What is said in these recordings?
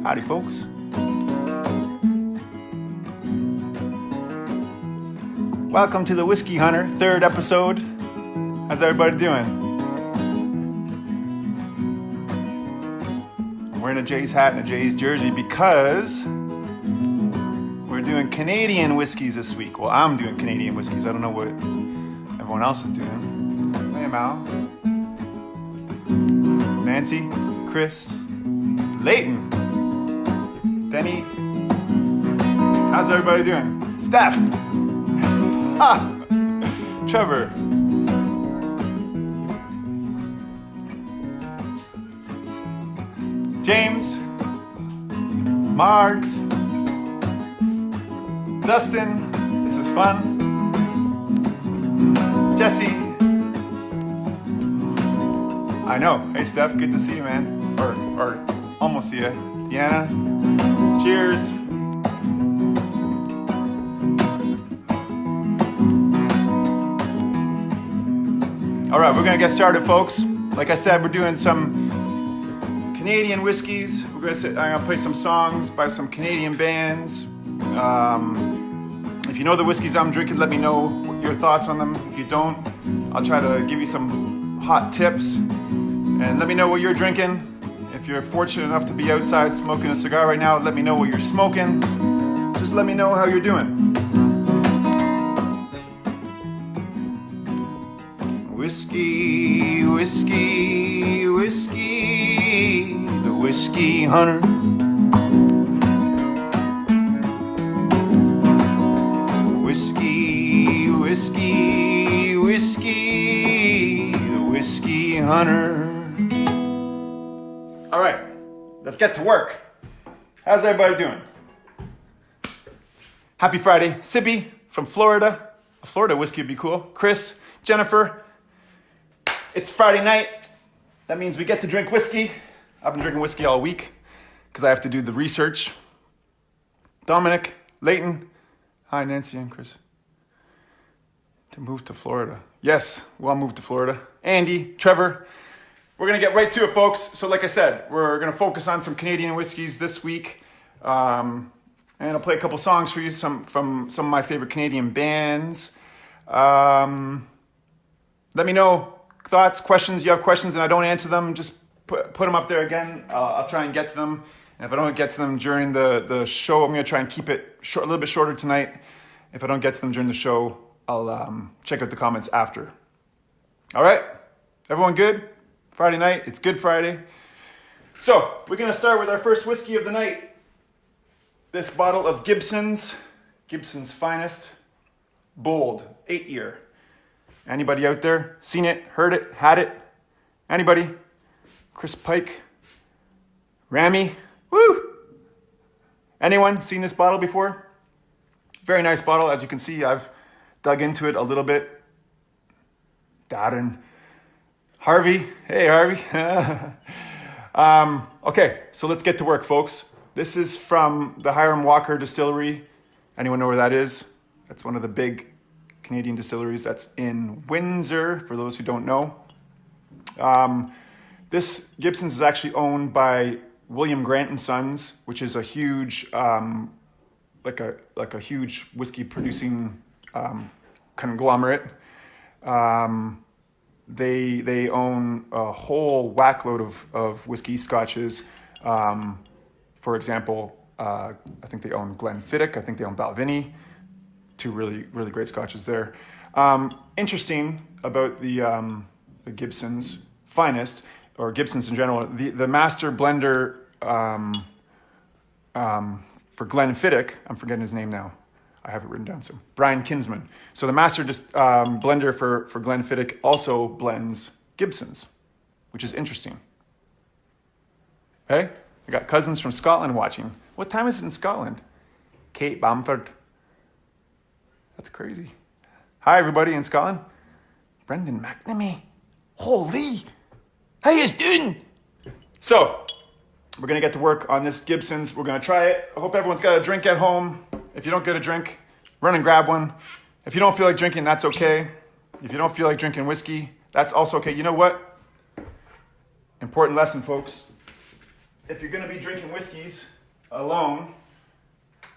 Howdy, folks. Welcome to the Whisky Hunter, 3rd episode. How's everybody doing? I'm wearing a Jays hat and a Jays jersey because we're doing Canadian whiskeys this week. Well, I'm doing Canadian whiskeys. I don't know what everyone else is doing. Hey, Mal. Nancy, Chris, Leighton, Denny. How's everybody doing? Steph. Trevor. James. Marks. Dustin. This is fun. Jesse. I know. Hey, Steph. Good to see you, man. Or almost see you. Deanna. Cheers. All right, we're gonna get started, folks. Like I said, we're doing some Canadian whiskeys. I'm gonna play some songs by some Canadian bands. If you know the whiskeys I'm drinking, let me know your thoughts on them. If you don't, I'll try to give you some hot tips. And let me know what you're drinking. If you're fortunate enough to be outside smoking a cigar right now, let me know what you're smoking. Just let me know how you're doing. Whiskey, whiskey, whiskey, the Whisky Hunter. Whiskey, whiskey, whiskey, the Whisky Hunter. All right, let's get to work. How's everybody doing? Happy Friday. Sibby from Florida. A Florida whiskey would be cool. Chris, Jennifer. It's Friday night. That means we get to drink whiskey. I've been drinking whiskey all week because I have to do the research. Dominic, Leighton. Hi, Nancy and Chris. To move to Florida. Yes, we'll move to Florida. Andy, Trevor. We're going to get right to it, folks. So like I said, we're going to focus on some Canadian whiskeys this week. And I'll play a couple songs for you from some of my favorite Canadian bands. Let me know thoughts, questions. You have questions and I don't answer them, just put them up there again. I'll try and get to them. And if I don't get to them during the show, I'm going to try and keep it short, a little bit shorter tonight. If I don't get to them during the show, I'll check out the comments after. All right? Everyone good? Friday night. It's Good Friday. So we're going to start with our first whiskey of the night. This bottle of Gibson's Finest, Bold, 8-year. Anybody out there seen it, heard it, had it? Anybody? Chris Pike? Rami? Woo! Anyone seen this bottle before? Very nice bottle. As you can see, I've dug into it a little bit. Darren. Harvey. Hey, Harvey. Okay, so let's get to work, folks. This is from the Hiram Walker Distillery. Anyone know where that is? That's one of the big Canadian distilleries. That's in Windsor, for those who don't know. This Gibson's is actually owned by William Grant and Sons, which is a huge, like a huge whiskey producing conglomerate. They own a whole whackload of whiskey scotches. For example, I think they own Glenfiddich. I think they own Balvenie. Two really, really great scotches there. Interesting about the Gibson's Finest, or Gibson's in general, the master blender for Glenfiddich, I'm forgetting his name now. I have it written down. So Brian Kinsman. So the master blender for Glenfiddich also blends Gibson's, which is interesting. Hey, I got cousins from Scotland watching. What time is it in Scotland? Kate Bamford. That's crazy. Hi, everybody in Scotland. Brendan McNamee. Holy. How you doing? So, we're going to get to work on this Gibson's. We're going to try it. I hope everyone's got a drink at home. If you don't get a drink, run and grab one. If you don't feel like drinking, that's okay. If you don't feel like drinking whiskey, that's also okay. You know what? Important lesson, folks. if you're gonna be drinking whiskeys alone,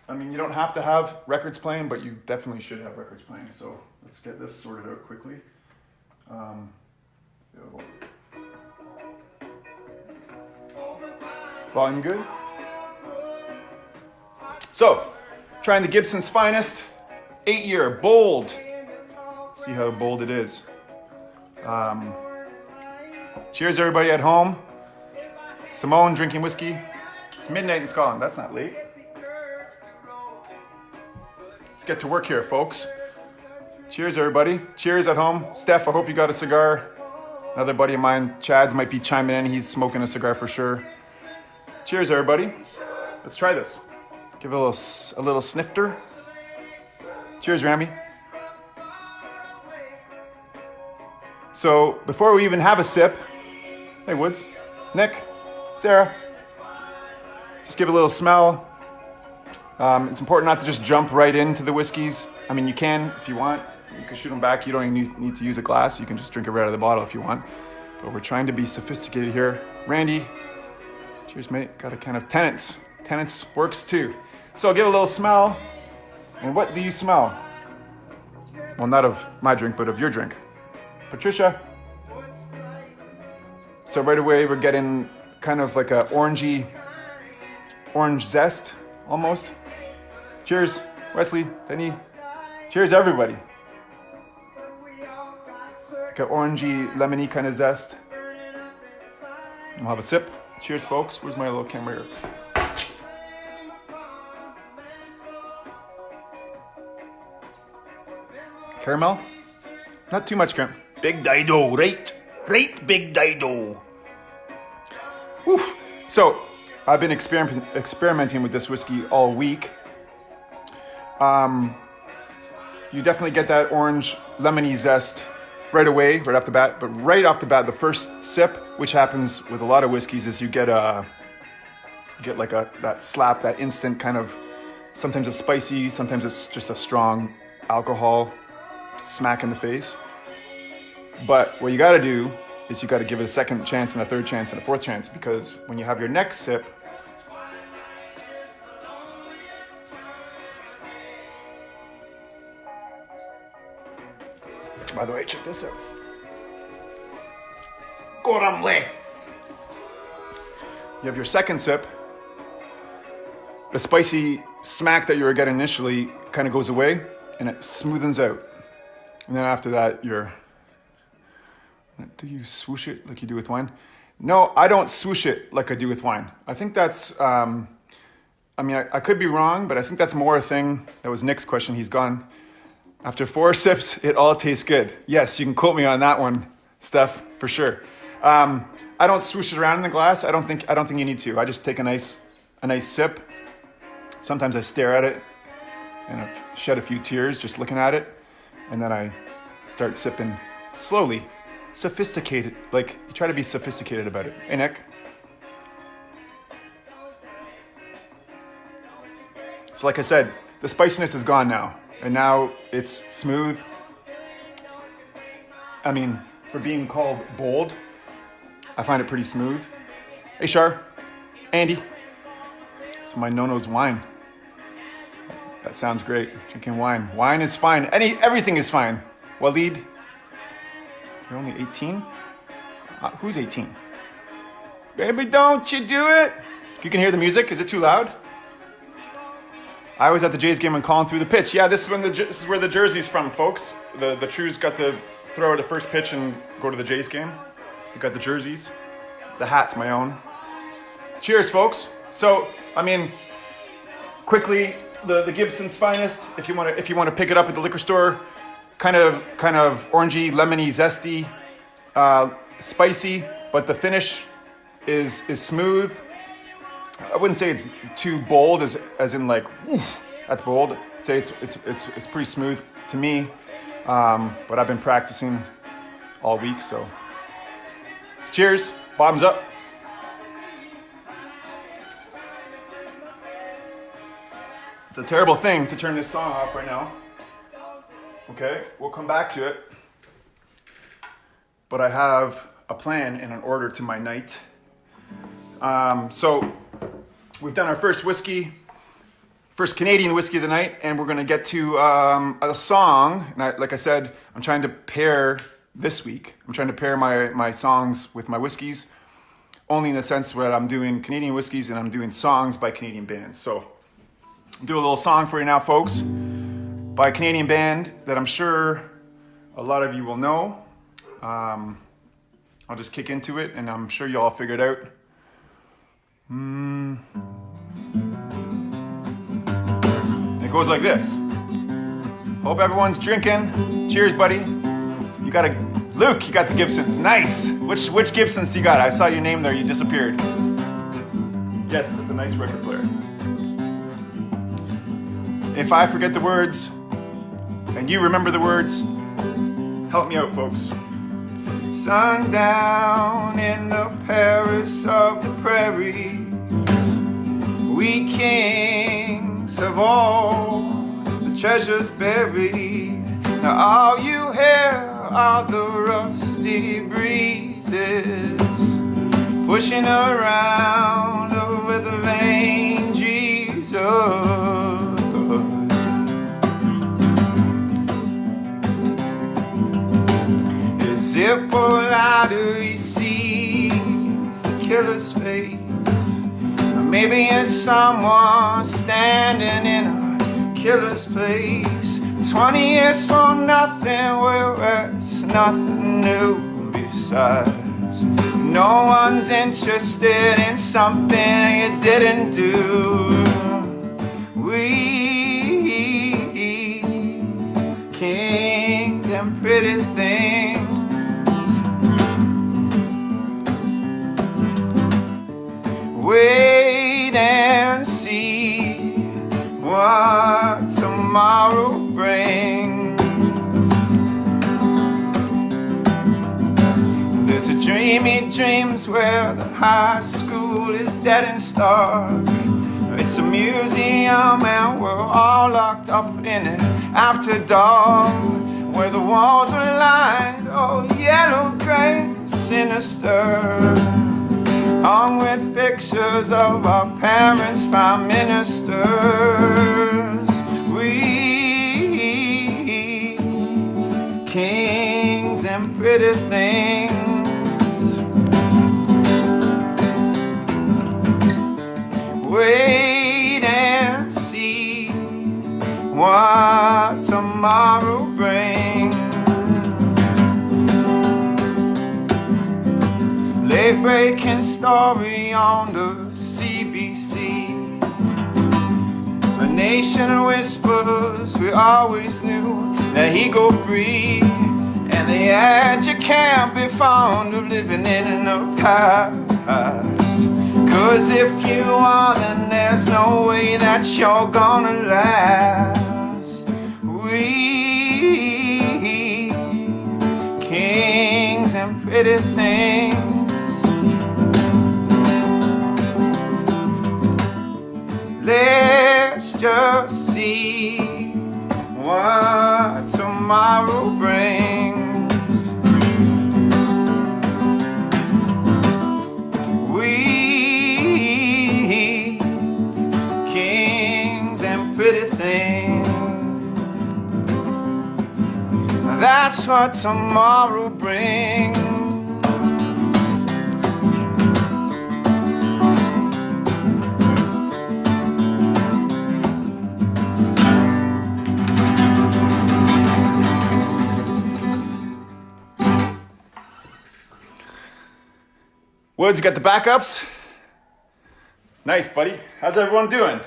I mean, you don't have to have records playing, but you definitely should have records playing. So let's get this sorted out quickly. So volume good. So, trying the Gibson's Finest, 8-year, bold. Let's see how bold it is. Cheers, everybody at home. Simone drinking whiskey. It's midnight in Scotland. That's not late. Let's get to work here, folks. Cheers, everybody. Cheers at home. Steph, I hope you got a cigar. Another buddy of mine, Chad's, might be chiming in. He's smoking a cigar for sure. Cheers, everybody. Let's try this. Give it a little snifter. Cheers, Rami. So before we even have a sip, hey Woods, Nick, Sarah, just give it a little smell. It's important not to just jump right into the whiskeys. I mean, you can if you want. You can shoot them back. You don't even need to use a glass. You can just drink it right out of the bottle if you want. But we're trying to be sophisticated here. Randy, cheers, mate. Got a can of Tennant's. Tennant's works too. So give it a little smell. And what do you smell? Well, not of my drink, but of your drink. Patricia. So right away we're getting kind of like a orangey, orange zest almost. Cheers, Wesley, Denny. Cheers, everybody. Like an orangey, lemony kind of zest. We'll have a sip. Cheers, folks. Where's my little camera here? Caramel? Not too much caramel. Big Dido, right big Dido. Woof. So, I've been experimenting with this whiskey all week. You definitely get that orange lemony zest right away, right off the bat. But right off the bat, the first sip, which happens with a lot of whiskeys, is you get like that slap, that instant kind of, sometimes it's spicy, sometimes it's just a strong alcohol smack in the face. But what you got to do is you got to give it a second chance and a third chance and a fourth chance, because when you have your next sip, by the way, check this out. Goramle. You have your second sip, the spicy smack that you were getting initially kind of goes away and it smoothens out. And then after that, do you swoosh it like you do with wine? No, I don't swoosh it like I do with wine. I think that's, I could be wrong, but I think that's more a thing. That was Nick's question, he's gone. After 4 sips, it all tastes good. Yes, you can quote me on that one, Steph, for sure. I don't swoosh it around in the glass. I don't think you need to. I just take a nice sip. Sometimes I stare at it and I've shed a few tears just looking at it. And then I start sipping slowly, sophisticated. Like, you try to be sophisticated about it. Hey, Nick. So like I said, the spiciness is gone now. And now it's smooth. I mean, for being called bold, I find it pretty smooth. Hey, Shar. Andy. So my no-no's wine. That sounds great. Drinking wine. Wine is fine. Everything is fine. Waleed, you're only 18? Who's 18? Baby, don't you do it. You can hear the music. Is it too loud? I was at the Jays game and calling through the pitch. Yeah, this is where the jersey's from, folks. The Trues got to throw the first pitch and go to the Jays game. We got the jerseys. The hat's my own. Cheers, folks. So, I mean, quickly, the Gibson's Finest. If you want to pick it up at the liquor store, kind of orangey, lemony, zesty, spicy, but the finish is smooth. I wouldn't say it's too bold, as in like, woof, that's bold. I'd say it's pretty smooth to me, but I've been practicing all week, so cheers, bottoms up. It's a terrible thing to turn this song off right now. Okay, we'll come back to it. But I have a plan and an order to my night. So we've done our first Canadian whiskey of the night, and we're gonna get to a song. And like I said, I'm trying to pair this week. I'm trying to pair my songs with my whiskeys, only in the sense where I'm doing Canadian whiskeys and I'm doing songs by Canadian bands. So I'll do a little song for you now, folks, by a Canadian band that I'm sure a lot of you will know. I'll just kick into it, and I'm sure you all figure it out. It goes like this. Hope everyone's drinking. Cheers, buddy. Luke, you got the Gibsons. Nice. Which Gibsons you got? I saw your name there. You disappeared. Yes, that's a nice record player. If I forget the words and you remember the words, help me out, folks. Sundown in the Paris of the prairies, we kings have all the treasures buried. Now all you hear are the rusty breezes pushing around over the vain Jesus. As it pull louder, he sees the killer's face. Or maybe it's someone standing in a killer's place. 20 years for nothing, where it's nothing new besides. No one's interested in something you didn't do. We kings and pretty things, wait and see what tomorrow brings. There's a dreamy dreams where the high school is dead and stark. It's a museum and we're all locked up in it after dark, where the walls are lined, oh yellow, gray, sinister, hung with pictures of our parents, prime ministers. We kings and pretty things, wait and see what tomorrow brings. Late breaking story on the CBC. A nation whispers, we always knew that he'd go free. And the edge, you can't be fond of living in the past. 'Cause if you are, then there's no way that you're gonna last. We kings and pretty things, let's just see what tomorrow brings. We kings and pretty things, that's what tomorrow brings. Woods, you got the backups? Nice, buddy. How's everyone doing?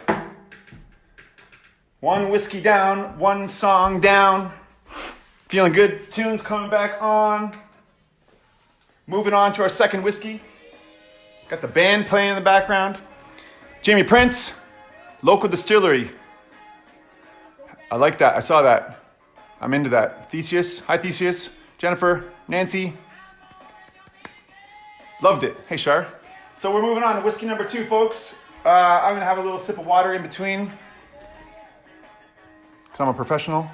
One whiskey down, one song down. Feeling good. Tunes coming back on. Moving on to our second whiskey. Got the band playing in the background. Jamie Prince, local distillery. I like that. I saw that. I'm into that. Theseus. Hi, Theseus. Jennifer. Nancy. Loved it. Hey, Shar. So we're moving on to whiskey number 2, folks. I'm going to have a little sip of water in between, because I'm a professional.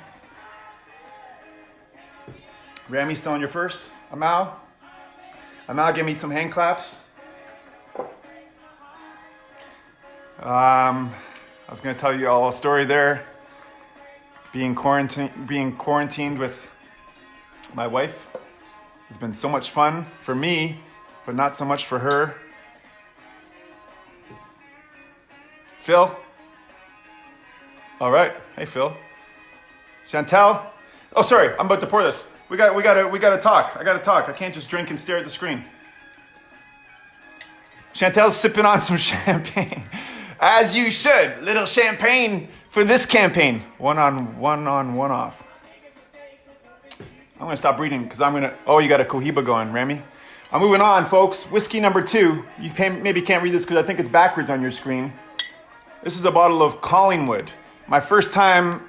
Rami, still on your first. Amal, give me some hand claps. I was going to tell you all a story there. Being quarantined with my wife has been so much fun for me, but not so much for her. Phil? All right. Hey, Phil. Chantel? Oh, sorry. I'm about to pour this. We gotta talk. I gotta talk. I can't just drink and stare at the screen. Chantel's sipping on some champagne. As you should. Little champagne for this campaign. One on, one off. I'm gonna stop reading because oh, you got a Cohiba going, Rami. I'm moving on, folks. Whiskey number 2. You maybe can't read this because I think it's backwards on your screen. This is a bottle of Collingwood. My first time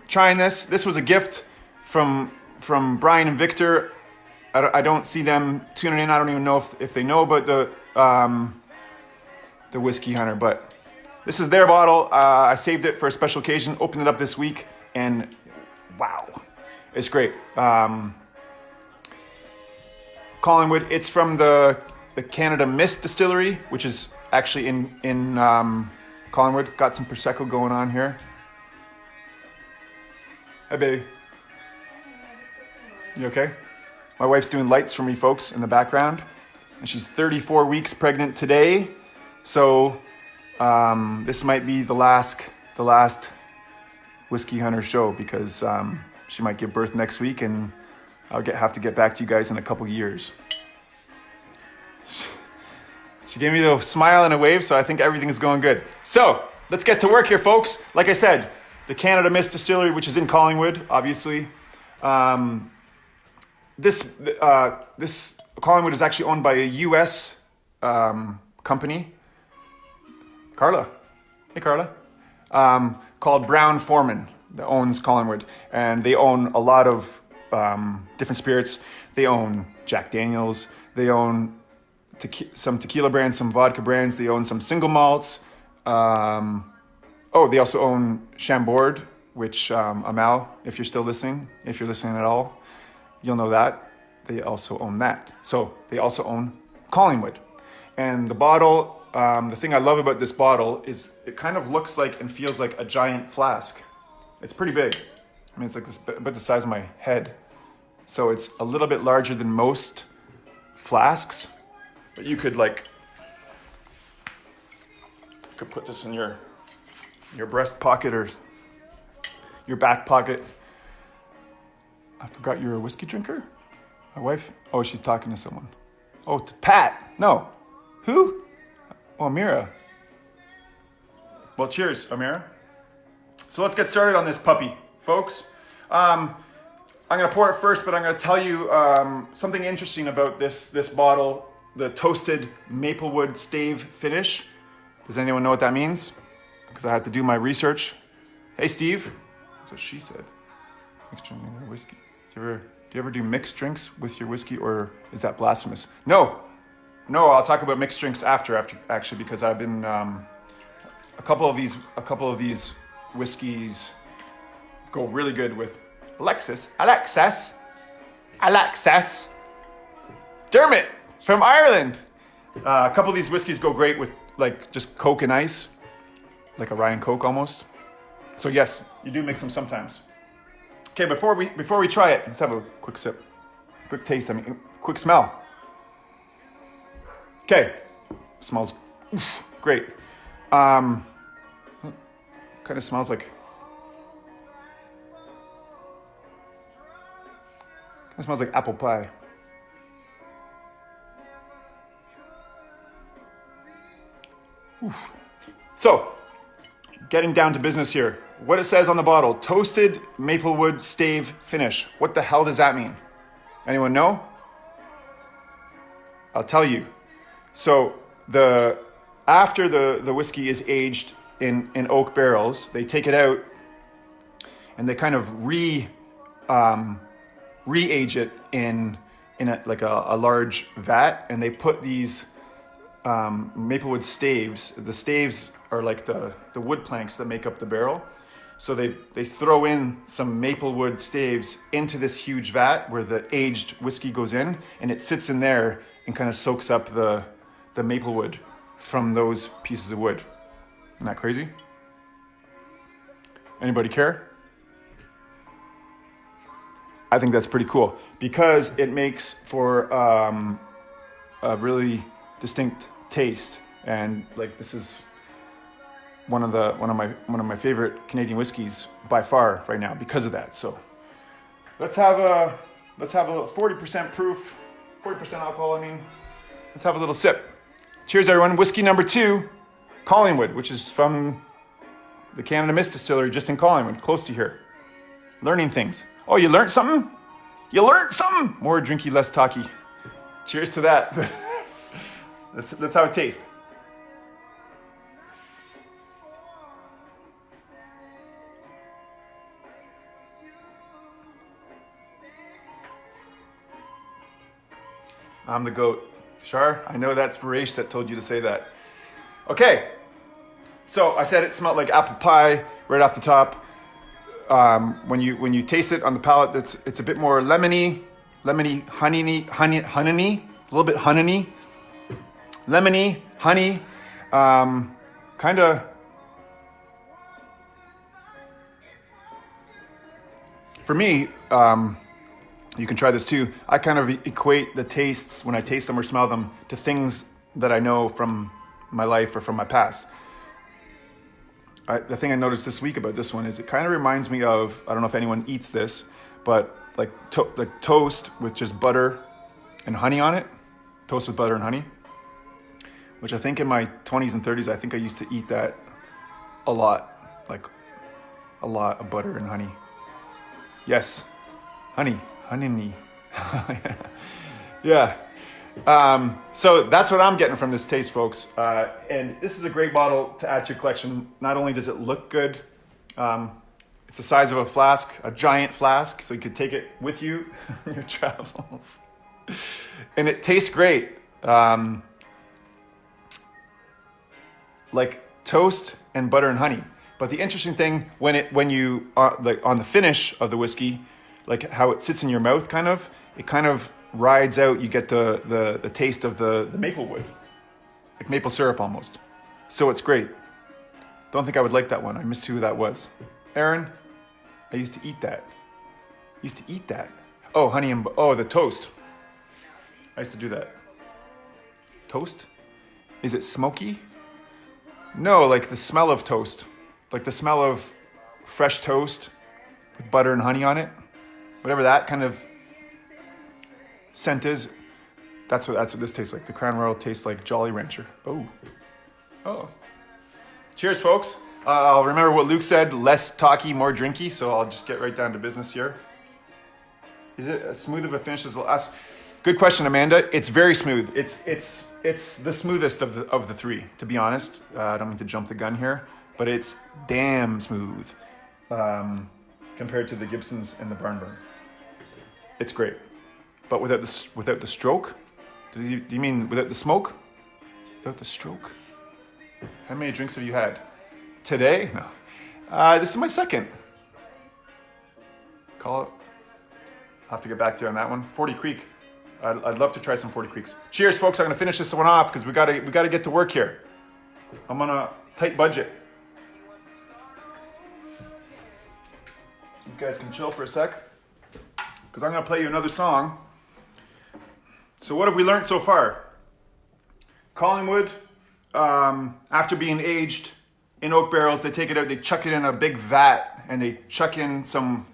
trying this. This was a gift from Brian and Victor. I don't see them tuning in. I don't even know if they know about the Whisky Hunter, but this is their bottle. I saved it for a special occasion, opened it up this week, and wow, it's great. Collingwood, it's from the Canada Mist Distillery, which is actually in Collingwood. Got some Prosecco going on here. Hi, baby. You okay? My wife's doing lights for me, folks, in the background. And she's 34 weeks pregnant today. So this might be the last Whisky Hunter show because she might give birth next week and I'll have to get back to you guys in a couple years. She gave me the smile and a wave, so I think everything is going good. So let's get to work here, folks. Like I said, the Canada Mist Distillery, which is in Collingwood, obviously. This Collingwood is actually owned by a U.S. company. Carla. Hey, Carla. Called Brown-Forman that owns Collingwood. And they own a lot of different spirits. They own Jack Daniels. They own some tequila brands, some vodka brands. They own some single malts. They also own Chambord, which Amal, if you're still listening, if you're listening at all, you'll know that. They also own that. So they also own Collingwood. And the bottle, the thing I love about this bottle is it kind of looks like and feels like a giant flask. It's pretty big. I mean, it's like about the size of my head. So it's a little bit larger than most flasks. But you could put this in your breast pocket or your back pocket. I forgot you're a whiskey drinker? My wife? Oh, she's talking to someone. Oh, to Pat. No. Who? Oh, Amira. Well, cheers, Amira. So let's get started on this puppy, folks. I'm going to pour it first, but I'm going to tell you something interesting about this bottle, the toasted maplewood stave finish. Does anyone know what that means? Because I had to do my research. Hey, Steve. That's what she said. Mixed drink with whiskey. Do you ever do mixed drinks with your whiskey, or is that blasphemous? No, I'll talk about mixed drinks after actually, because I've been a couple of these whiskeys go really good with Alexis, Dermot from Ireland. A couple of these whiskeys go great with like just Coke and ice, like a Ryan Coke almost. So yes, you do mix them sometimes. Okay, before we try it, let's have a quick sip, quick taste. Quick smell. Okay, smells great. Kind of smells like. Kind of smells like apple pie. Oof. So, getting down to business here. What it says on the bottle, toasted maplewood stave finish. What the hell does that mean? Anyone know? I'll tell you. So after the whiskey is aged in oak barrels, they take it out and they kind of re-age it in a large vat, and they put these maplewood staves. The staves are like the wood planks that make up the barrel. So they throw in some maplewood staves into this huge vat where the aged whiskey goes in, and it sits in there and kind of soaks up the maplewood from those pieces of wood. Isn't that crazy? Anybody care? I think that's pretty cool because it makes for a really distinct taste, and like this is one of my favorite Canadian whiskeys by far right now because of that. So let's have a 40% proof, 40% alcohol. I mean, let's have a little sip. Cheers, everyone. Whiskey number 2, Collingwood, which is from the Canada Mist Distillery, just in Collingwood, close to here. Learning things. Oh, you learned something? You learned something? More drinky, less talky. Cheers to that. Let's have a taste. I'm the goat. Shar, I know that's Varesh that told you to say that. Okay, so I said it smelled like apple pie right off the top. When you taste it on the palate, it's a bit more lemony, honey, a little bit honey, lemony, honey, kind of. For me, you can try this too. I kind of equate the tastes when I taste them or smell them to things that I know from my life or from my past. The thing I noticed this week about this one is it kind of reminds me of, I don't know if anyone eats this, but like toast with just butter and honey on it. Toast with butter and honey. Which I think in my 20s and 30s, I think I used to eat that a lot. Like a lot of butter and honey. Yes, honey. Yeah. So that's what I'm getting from this taste, folks. And this is a great bottle to add to your collection. Not only does it look good, it's the size of a flask, a giant flask, so you could take it with you in your travels. And it tastes great. Like toast and butter and honey. But the interesting thing, when you are like on the finish of the whiskey, like how it sits in your mouth, it kind of rides out. You get the taste of the maple wood, like maple syrup almost. So it's great. Don't think I would like that one. I missed who that was. Aaron, I used to eat that. Oh, honey and the toast. I used to do that. Toast? Is it smoky? No, like the smell of toast. Like the smell of fresh toast with butter and honey on it. Whatever that kind of scent is, that's what this tastes like. The Crown Royal tastes like Jolly Rancher. Oh. Cheers, folks. I'll remember what Luke said, less talky, more drinky, so I'll just get right down to business here. Is it as smooth of a finish as the last? Good question, Amanda. It's very smooth. It's the smoothest of the three, to be honest. I don't mean to jump the gun here, but it's damn smooth compared to the Gibsons and the Barnburn. It's great. But without the stroke? Do you mean without the smoke? Without the stroke? How many drinks have you had? Today? No. This is my second. Call it. I'll have to get back to you on that one. 40 Creek. I'd love to try some 40 Creeks. Cheers, folks. I'm going to finish this one off because we gotta get to work here. I'm on a tight budget. These guys can chill for a sec because I'm going to play you another song. So what have we learned so far? Collingwood, after being aged in oak barrels, they take it out, they chuck it in a big vat, and they chuck in some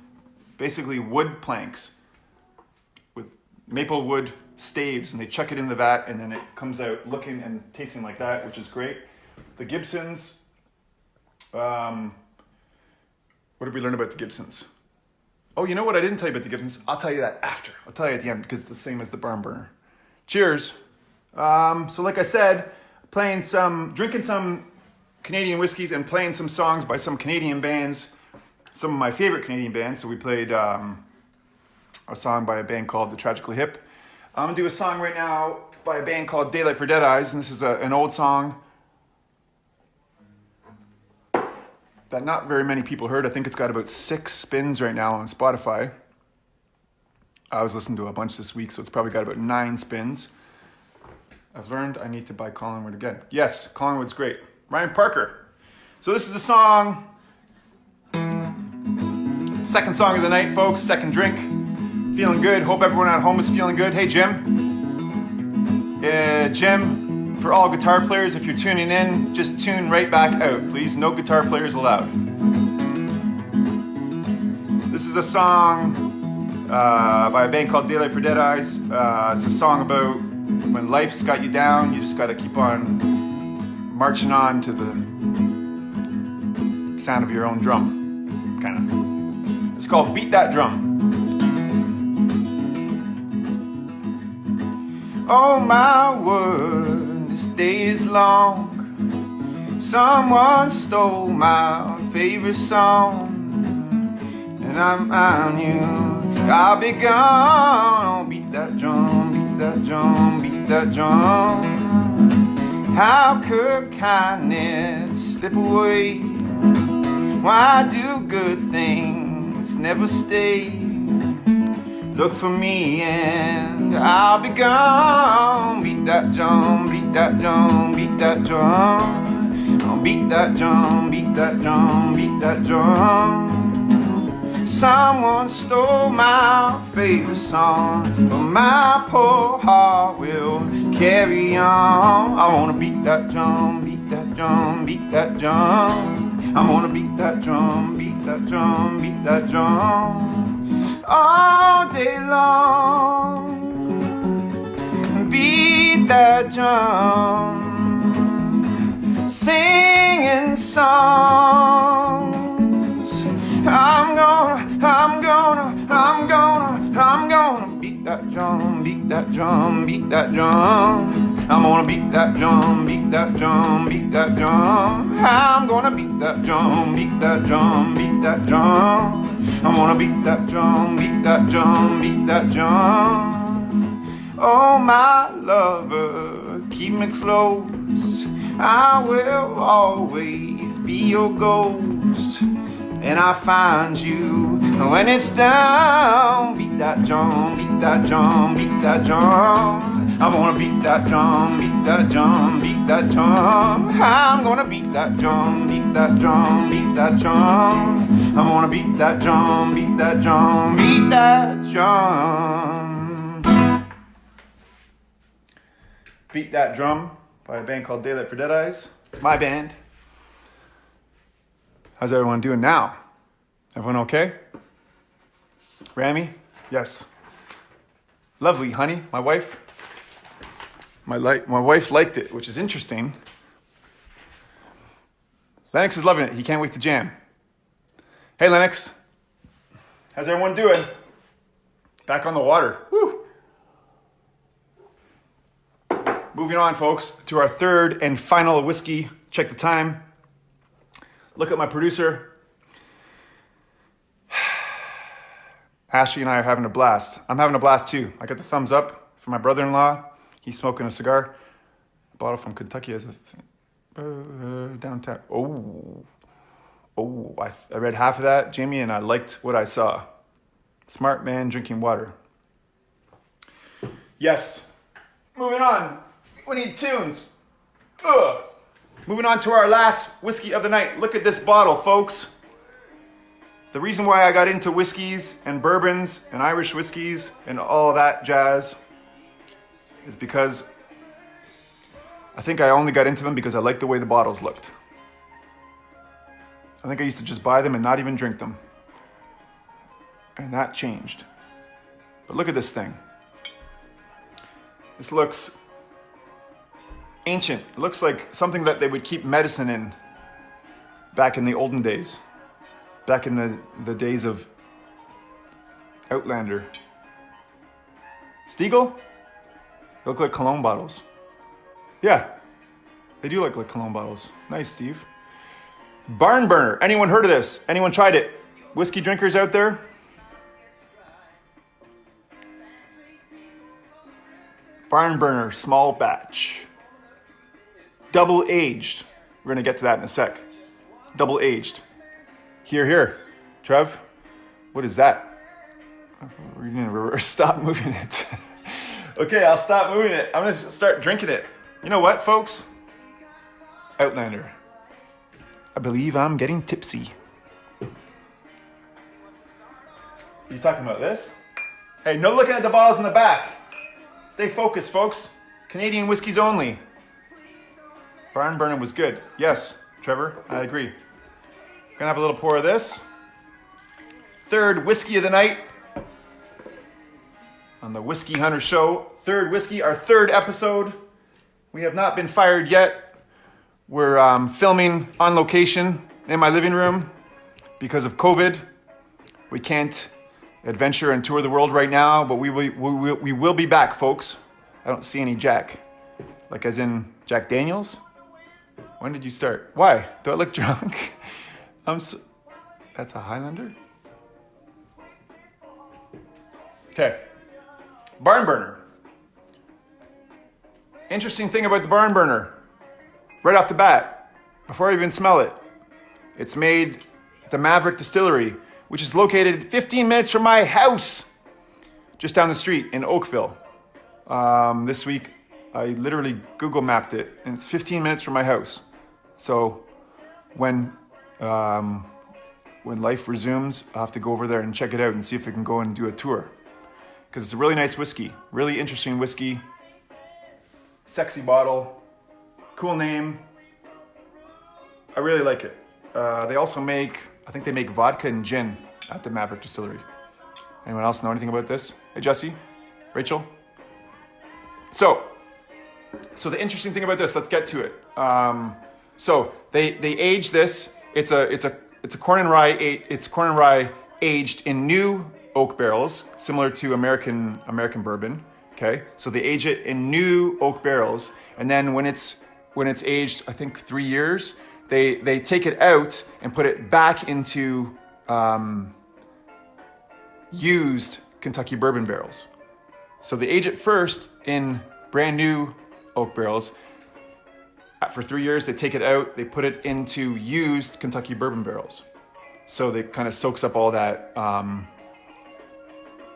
basically wood planks with maple wood staves, and they chuck it in the vat, and then it comes out looking and tasting like that, which is great. The Gibsons, what did we learn about the Gibsons? Oh, you know what I didn't tell you about the Gibsons? I'll tell you that after. I'll tell you at the end because it's the same as the barn burner. Cheers. So like I said, drinking some Canadian whiskeys and playing some songs by some Canadian bands, some of my favorite Canadian bands. So we played a song by a band called The Tragically Hip. I'm gonna do a song right now by a band called Daylight for Dead Eyes, and this is an old song that not very many people heard. I think it's got about 6 spins right now on Spotify. I was listening to a bunch this week, so it's probably got about 9 spins. I've learned I need to buy Collingwood again. Yes, Collingwood's great. Ryan Parker. So this is a song, second song of the night, folks, second drink. Feeling good. Hope everyone at home is feeling good. Hey, Jim. Jim, for all guitar players, if you're tuning in, just tune right back out, please. No guitar players allowed. This is a song by a band called Daylight for Dead Eyes. It's a song about when life's got you down, you just got to keep on marching on to the sound of your own drum, kind of. It's called Beat That Drum. Oh my word, this day is long. Someone stole my favorite song, and I'm on you. I'll be gone. Oh, beat that drum, beat that drum, beat that drum. How could kindness slip away? Why do good things never stay? Look for me and I'll be gone. Beat that drum, beat that drum, beat that drum. Oh, beat that drum, beat that drum, beat that drum. Someone stole my favorite song, but my poor heart will carry on. I wanna beat that drum, beat that drum, beat that drum. I wanna beat that drum, beat that drum, beat that drum. All day long, beat that drum, singing songs. I'm gonna beat that drum, beat that drum, beat that drum. I'm gonna beat that drum, beat that drum, beat that drum. I'm gonna beat that drum, beat that drum, beat that drum. I'm gonna beat that drum, beat that drum, beat that drum. Oh, my lover, keep me close. I will always be your ghost, and I'll find you when it's down. Beat that drum, beat that drum, beat that drum. I'm gonna beat that drum, beat that drum, beat that drum. I'm gonna beat that drum, beat that drum, beat that drum. I'm gonna beat that drum, beat that drum, beat that drum. Beat That Drum by a band called Daylight for Dead Eyes. It's my band. How's everyone doing now? Everyone okay? Rami? Yes. Lovely, honey. My wife? My wife liked it, which is interesting. Lennox is loving it. He can't wait to jam. Hey, Lennox. How's everyone doing? Back on the water. Woo! Moving on, folks, to our third and final whiskey. Check the time. Look at my producer. Ashley and I are having a blast. I'm having a blast too. I got the thumbs up from my brother-in-law. He's smoking a cigar. A bottle from Kentucky as a downtown. I read half of that, Jamie, and I liked what I saw. Smart man drinking water. Yes. Moving on. We need tunes. Ugh. Moving on to our last whiskey of the night. Look at this bottle, folks. The reason why I got into whiskeys and bourbons and Irish whiskeys and all that jazz is because I think I only got into them because I liked the way the bottles looked. I think I used to just buy them and not even drink them. And that changed. But look at this thing. This looks ancient. It looks like something that they would keep medicine in back in the olden days. Back in the days of Outlander. Stiegel? They look like cologne bottles. Yeah, they do look like cologne bottles. Nice, Steve. Barn Burner. Anyone heard of this? Anyone tried it? Whiskey drinkers out there? Barn Burner, small batch. Double aged. We're gonna get to that in a sec. Double aged. Here, here. Trev, what is that? We're gonna stop moving it. Okay, I'll stop moving it. I'm gonna start drinking it. You know what, folks? Outlander. I believe I'm getting tipsy. You talking about this? Hey, no looking at the bottles in the back. Stay focused, folks. Canadian whiskeys only. Barn Burner was good. Yes, Trevor, I agree. Gonna have a little pour of this. Third whiskey of the night on the Whisky Hunter show. Third whiskey, our third episode. We have not been fired yet. We're filming on location in my living room because of COVID. We can't adventure and tour the world right now, but we will be back, folks. I don't see any Jack. Like as in Jack Daniels? When did you start? Why? Do I look drunk? That's a Highlander? Okay. Barn Burner. Interesting thing about the Barn Burner. Right off the bat, before I even smell it, it's made at the Maverick Distillery, which is located 15 minutes from my house, just down the street in Oakville. This week, I literally Google mapped it, and it's 15 minutes from my house. So when life resumes, I'll have to go over there and check it out and see if I can go and do a tour. Because it's a really nice whiskey, really interesting whiskey, sexy bottle, cool name. I really like it. They also make, I think they make vodka and gin at the Maverick Distillery. Anyone else know anything about this? Hey, Jesse, Rachel. So the interesting thing about this, let's get to it. So they age this. It's a corn and rye. It's corn and rye aged in new oak barrels, similar to American bourbon. Okay, so they age it in new oak barrels, and then when it's aged, I think 3 years, they take it out and put it back into used Kentucky bourbon barrels. So they age it first in brand new oak barrels. For 3 years, they take it out, they put it into used Kentucky bourbon barrels. So they kind of soaks up all that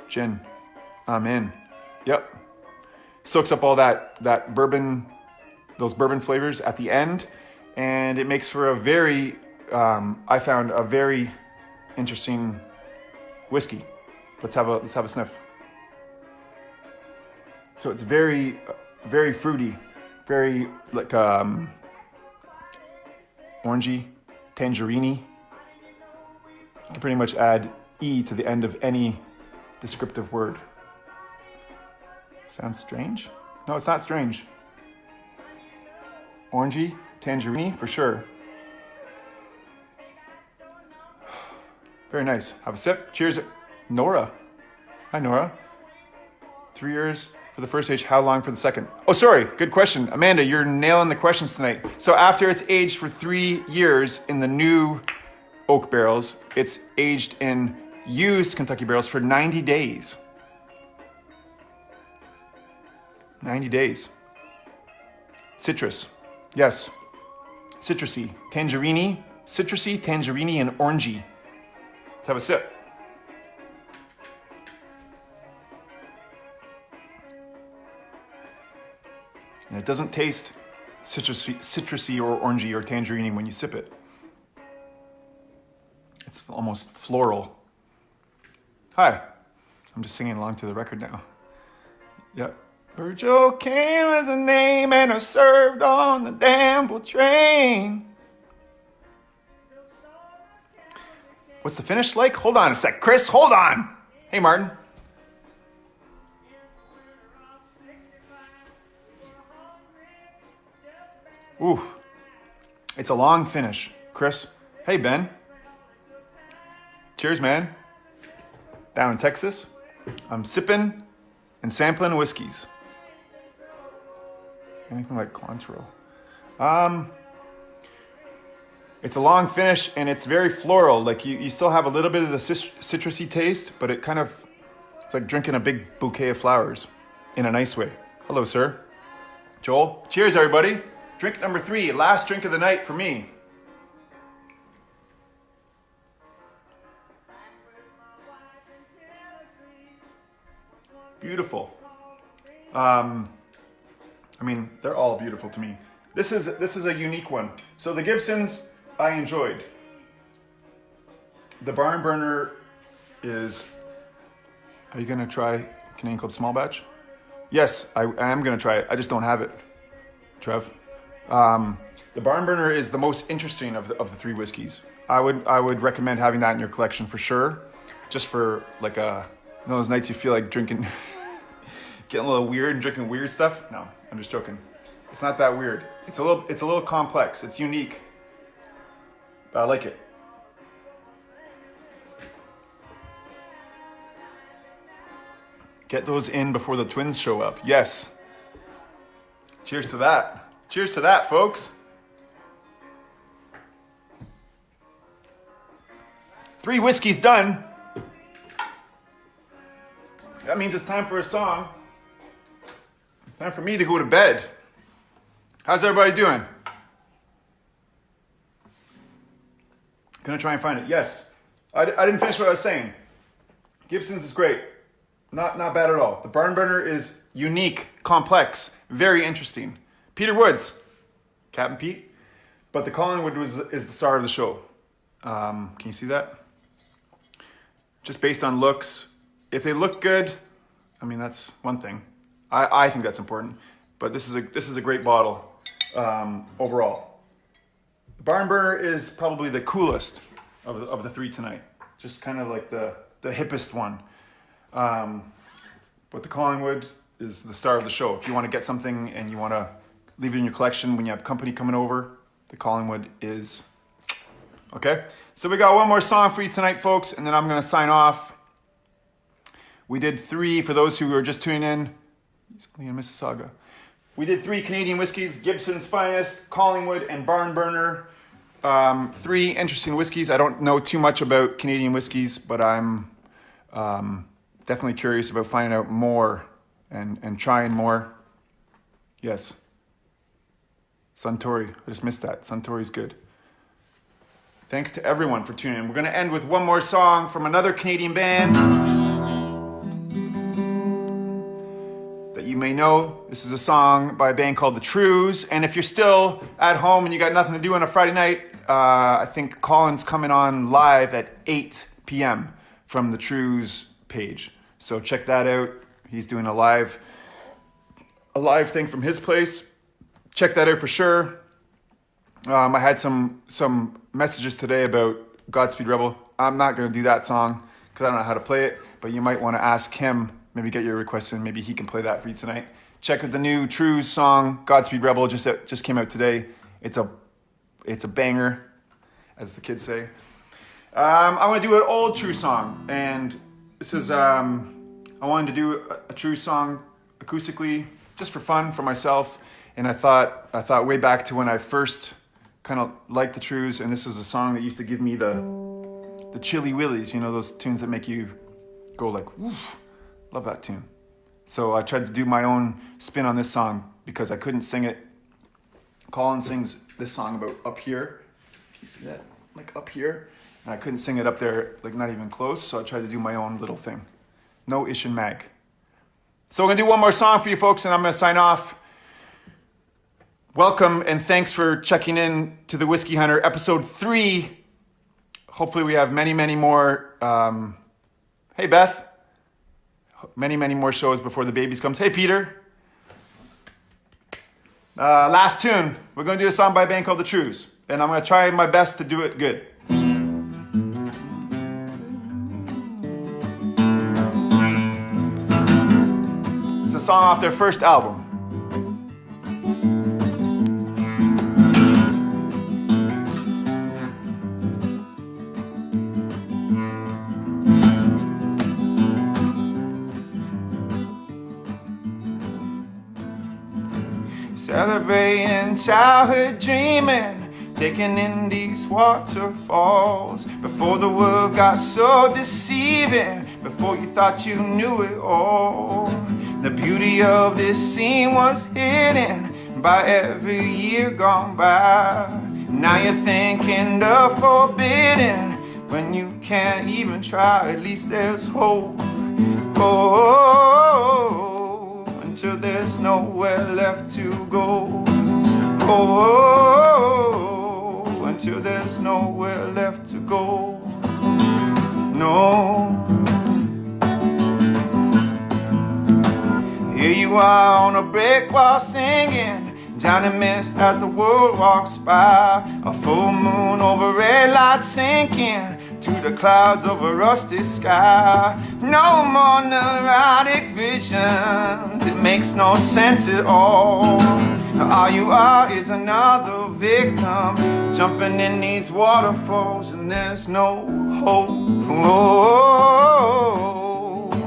gin. I'm in. Yep. Soaks up all that bourbon, those bourbon flavors at the end, and it makes for a very, I found a very interesting whiskey. Let's have a sniff. So it's very, very fruity, very like orangey, tangerine-y. You can pretty much add E to the end of any descriptive word. Sounds strange? No, it's not strange. Orangey, tangerine for sure. Very nice. Have a sip. Cheers. Nora. Hi, Nora. 3 years for the first age. How long for the second? Oh, sorry. Good question. Amanda, you're nailing the questions tonight. So after it's aged for 3 years in the new oak barrels, it's aged in used Kentucky barrels for 90 days. 90 days. Citrus. Yes. Citrusy. Tangerine. Citrusy, tangerine, and orangey. Let's have a sip. And it doesn't taste citrusy or orangey or tangerine when you sip it. It's almost floral. Hi. I'm just singing along to the record now. Yep. Virgil Kane was a name and I served on the Danville train. What's the finish like? Hold on a sec. Chris, hold on. Hey, Martin. Ooh. It's a long finish. Chris. Hey, Ben. Cheers, man. Down in Texas, I'm sipping and sampling whiskeys. Anything like Cointreau. It's a long finish and it's very floral. Like you still have a little bit of the citrusy taste, but it's like drinking a big bouquet of flowers in a nice way. Hello, sir. Joel. Cheers, everybody. Drink number 3, last drink of the night for me. Beautiful. I mean, they're all beautiful to me. This is a unique one. So the Gibsons, I enjoyed. The barn burner is, are you gonna try Canadian Club Small Batch? Yes, I am gonna try it. I just don't have it, Trev. The barn burner is the most interesting of the three whiskeys. I would recommend having that in your collection for sure. Just for like those nights you feel like drinking, getting a little weird and drinking weird stuff. No, I'm just joking. It's not that weird. It's a little complex. It's unique, but I like it. Get those in before the twins show up. Yes. Cheers to that. Cheers to that, folks. 3 whiskeys done. That means it's time for a song. Time for me to go to bed. How's everybody doing? Gonna try and find it. Yes. I didn't finish what I was saying. Gibson's is great. Not bad at all. The barn burner is unique, complex, very interesting. Peter Woods, Captain Pete. But the Collingwood is the star of the show. Can you see that? Just based on looks. If they look good, I mean, that's one thing. I think that's important. But this is a great bottle overall. The barn burner is probably the coolest of the 3 tonight. Just kind of like the hippest one. But the Collingwood is the star of the show. If you want to get something and you want to leave it in your collection when you have company coming over, the Collingwood is. Okay? So we got one more song for you tonight, folks, and then I'm going to sign off. We did 3, for those who are just tuning in, he's only in Mississauga. We did 3 Canadian whiskeys, Gibson's Finest, Collingwood, and Barn Burner. 3 interesting whiskeys. I don't know too much about Canadian whiskeys, but I'm definitely curious about finding out more and trying more. Yes. Suntory. I just missed that. Suntory's good. Thanks to everyone for tuning in. We're going to end with one more song from another Canadian band that you may know. This is a song by a band called The Trews. And if you're still at home and you got nothing to do on a Friday night, I think Colin's coming on live at 8 p.m. from The Trews page. So check that out. He's doing a live thing from his place. Check that out for sure. I had some messages today about Godspeed Rebel. I'm not going to do that song because I don't know how to play it, but you might want to ask him, maybe get your request in, maybe he can play that for you tonight. Check out the new Trews song, Godspeed Rebel, just came out today. It's a banger, as the kids say. I want to do an old Trews song, and this is, I wanted to do a Trews song acoustically, just for fun, for myself, and I thought way back to when I first kind of liked the Trews, and this is a song that used to give me the chilly willies, you know, those tunes that make you go like, woof. Love that tune. So I tried to do my own spin on this song because I couldn't sing it. Colin sings this song about up here. Can you see that? Like up here. And I couldn't sing it up there, like not even close. So I tried to do my own little thing. No ish and mag. So we're going to do one more song for you folks and I'm going to sign off. Welcome and thanks for checking in to the Whisky Hunter episode 3. Hopefully we have many, many more. Hey Beth. Many, many more shows before the babies comes. Hey Peter. Last tune. We're going to do a song by a band called The Trews. And I'm going to try my best to do it good. It's a song off their first album. Celebrating childhood dreaming, taking in these waterfalls. Before the world got so deceiving, before you thought you knew it all. The beauty of this scene was hidden by every year gone by. Now you're thinking of forbidden, when you can't even try, at least there's hope. Oh, until there's nowhere left to go. Oh, until there's nowhere left to go. No. Here you are on a brick wall singing Johnny Mist as the world walks by. A full moon over red lights sinking to the clouds of a rusty sky. No more neurotic visions, it makes no sense at all. All you are is another victim jumping in these waterfalls, and there's no hope. Oh,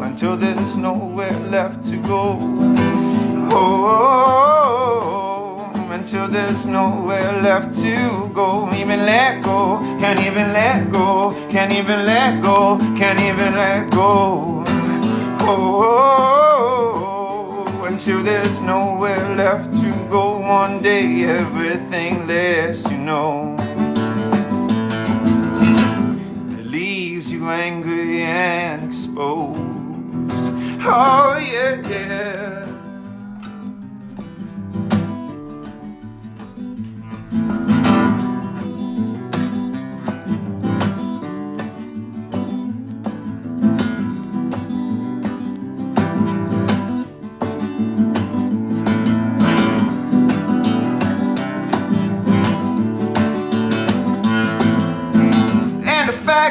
until there's nowhere left to go. Oh, until there's nowhere left to go. Even let go, can't even let go, can't even let go, can't even let go. Oh, until there's nowhere left to go. One day everything lets you know. It leaves you angry and exposed. Oh yeah, yeah.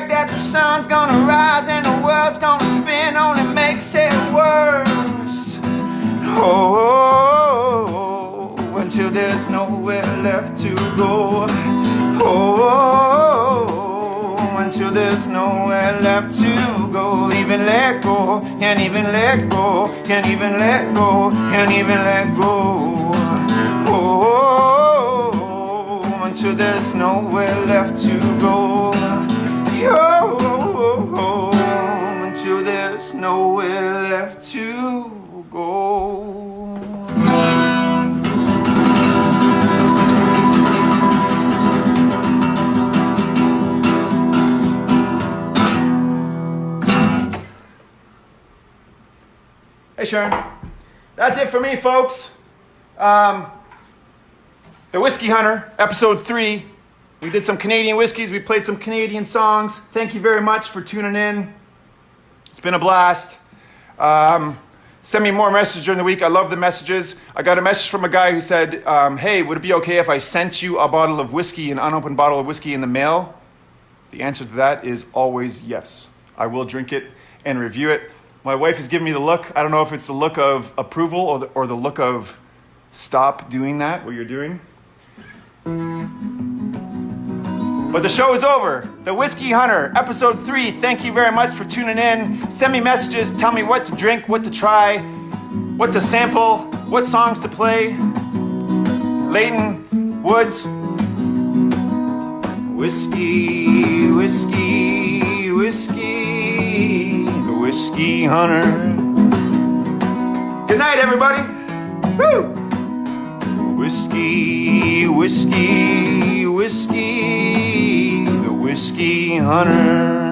That the sun's gonna rise and the world's gonna spin only makes it worse. Oh, until there's nowhere left to go. Oh, until there's nowhere left to go. Even let go, can't even let go, can't even let go, can't even let go. Oh, until there's nowhere left to go. Oh, until there's nowhere left to go. Hey Sharon, that's it for me, folks. The Whisky Hunter, episode 3. We did some Canadian whiskeys. We played some Canadian songs. Thank you very much for tuning in. It's been a blast. Send me more messages during the week. I love the messages. I got a message from a guy who said, hey, would it be okay if I sent you a bottle of whiskey, an unopened bottle of whiskey in the mail? The answer to that is always yes. I will drink it and review it. My wife has given me the look. I don't know if it's the look of approval or the look of stop doing that, what you're doing. But the show is over. The Whisky Hunter, episode 3. Thank you very much for tuning in. Send me messages. Tell me what to drink, what to try, what to sample, what songs to play. Leighton, Woods. Whiskey, whiskey, whiskey. The Whisky Hunter. Good night, everybody. Woo! Whiskey, whiskey, whiskey, the Whisky Hunter.